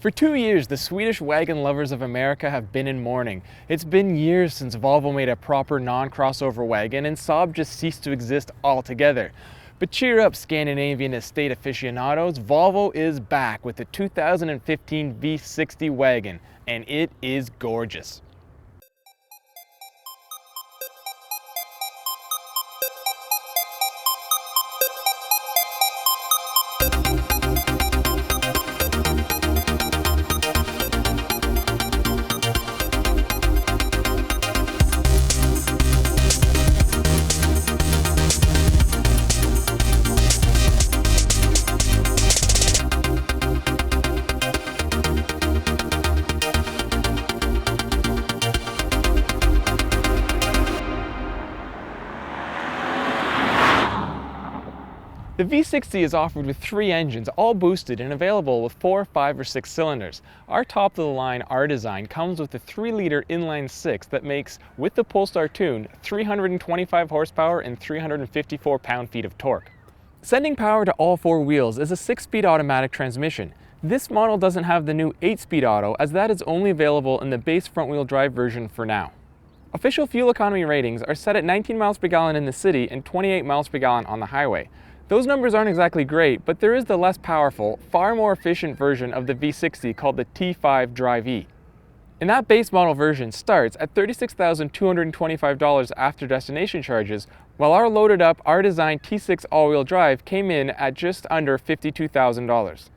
For 2 years, the Swedish wagon lovers of America have been in mourning. It's been years since Volvo made a proper non-crossover wagon and Saab just ceased to exist altogether. But cheer up, Scandinavian estate aficionados, Volvo is back with the 2015 V60 wagon, and it is gorgeous. The V60 is offered with 3 engines, all boosted and available with 4, 5, or 6 cylinders. Our top-of-the-line R design comes with a 3-liter inline-6 that makes, with the Polestar tune, 325 horsepower and 354 pound-feet of torque. Sending power to all 4 wheels is a 6-speed automatic transmission. This model doesn't have the new 8-speed auto, as that is only available in the base front-wheel drive version for now. Official fuel economy ratings are set at 19 miles per gallon in the city and 28 miles per gallon on the highway. Those numbers aren't exactly great, but there is the less powerful, far more efficient version of the V60 called the T5 Drive-E. And that base model version starts at $36,225 after destination charges, while our loaded up R-Design T6 all-wheel drive came in at just under $52,000.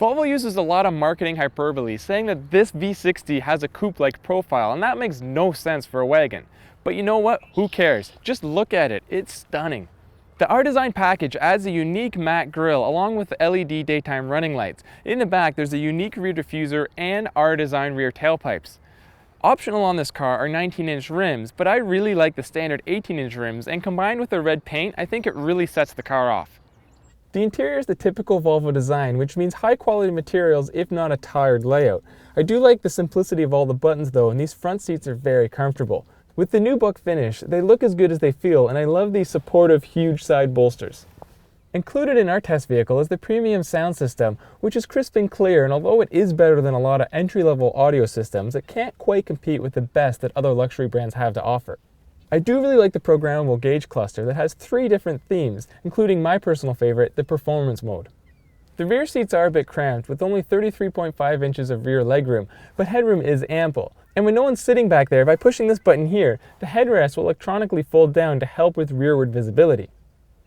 Volvo uses a lot of marketing hyperbole, saying that this V60 has a coupe-like profile, and that makes no sense for a wagon. But you know what? Who cares? Just look at it. It's stunning. The R-Design package adds a unique matte grille along with LED daytime running lights. In the back, there's a unique rear diffuser and R-Design rear tailpipes. Optional on this car are 19-inch rims, but I really like the standard 18-inch rims, and combined with the red paint, I think it really sets the car off. The interior is the typical Volvo design, which means high-quality materials if not a tired layout. I do like the simplicity of all the buttons though, and these front seats are very comfortable. With the nubuck finish, they look as good as they feel, and I love these supportive, huge side bolsters. Included in our test vehicle is the premium sound system, which is crisp and clear, and although it is better than a lot of entry-level audio systems, it can't quite compete with the best that other luxury brands have to offer. I do really like the programmable gauge cluster that has 3 different themes, including my personal favorite, the performance mode. The rear seats are a bit cramped, with only 33.5 inches of rear legroom, but headroom is ample. And when no one's sitting back there, by pushing this button here, the headrest will electronically fold down to help with rearward visibility.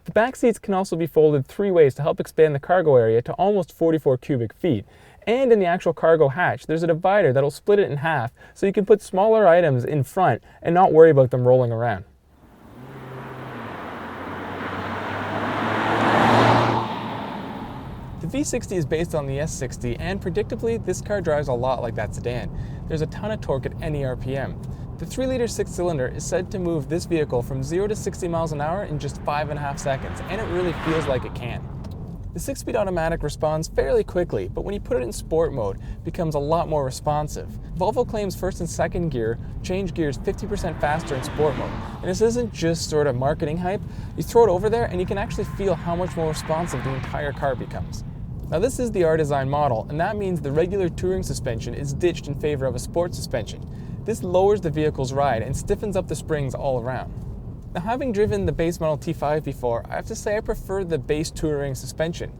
The back seats can also be folded 3 ways to help expand the cargo area to almost 44 cubic feet. And in the actual cargo hatch, there's a divider that'll split it in half so you can put smaller items in front and not worry about them rolling around. The V60 is based on the S60, and predictably, this car drives a lot like that sedan. There's a ton of torque at any RPM. The 3-liter 6-cylinder is said to move this vehicle from 0 to 60 miles an hour in just 5.5 seconds, and it really feels like it can. The 6-speed automatic responds fairly quickly, but when you put it in sport mode, it becomes a lot more responsive. Volvo claims first and second gear change gears 50% faster in sport mode, and this isn't just sort of marketing hype. You throw it over there and you can actually feel how much more responsive the entire car becomes. Now this is the R-Design model, and that means the regular touring suspension is ditched in favor of a sport suspension. This lowers the vehicle's ride and stiffens up the springs all around. Now, having driven the base model T5 before, I have to say I prefer the base touring suspension.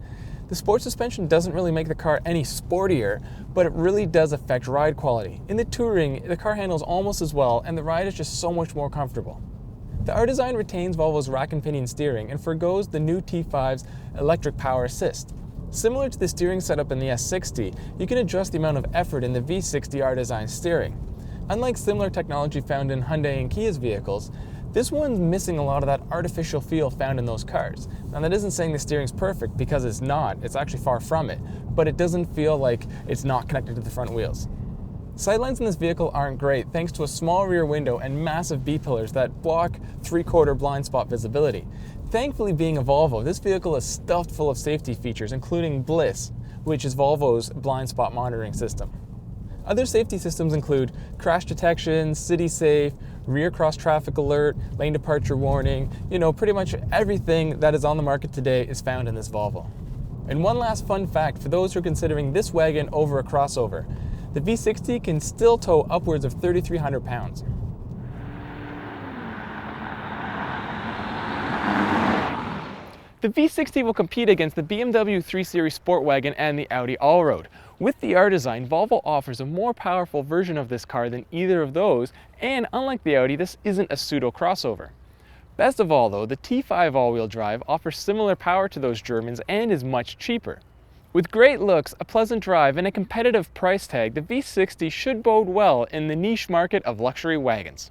The sport suspension doesn't really make the car any sportier, but it really does affect ride quality. In the touring, the car handles almost as well, and the ride is just so much more comfortable. The R-Design retains Volvo's rack and pinion steering and forgoes the new T5's electric power assist. Similar to the steering setup in the S60, you can adjust the amount of effort in the V60 R-Design steering. Unlike similar technology found in Hyundai and Kia's vehicles, this one's missing a lot of that artificial feel found in those cars. Now that isn't saying the steering's perfect, because it's not, it's actually far from it, but it doesn't feel like it's not connected to the front wheels. Sightlines in this vehicle aren't great thanks to a small rear window and massive B-pillars that block 3/4 blind spot visibility. Thankfully, being a Volvo, this vehicle is stuffed full of safety features, including Bliss, which is Volvo's blind spot monitoring system. Other safety systems include crash detection, city safe, rear cross traffic alert, lane departure warning. Pretty much everything that is on the market today is found in this Volvo. And one last fun fact for those who are considering this wagon over a crossover. The V60 can still tow upwards of 3,300 pounds. The V60 will compete against the BMW 3 Series Sport Wagon and the Audi Allroad. With the R design, Volvo offers a more powerful version of this car than either of those, and unlike the Audi, this isn't a pseudo crossover. Best of all though, the T5 all-wheel drive offers similar power to those Germans and is much cheaper. With great looks, a pleasant drive, and a competitive price tag, the V60 should bode well in the niche market of luxury wagons.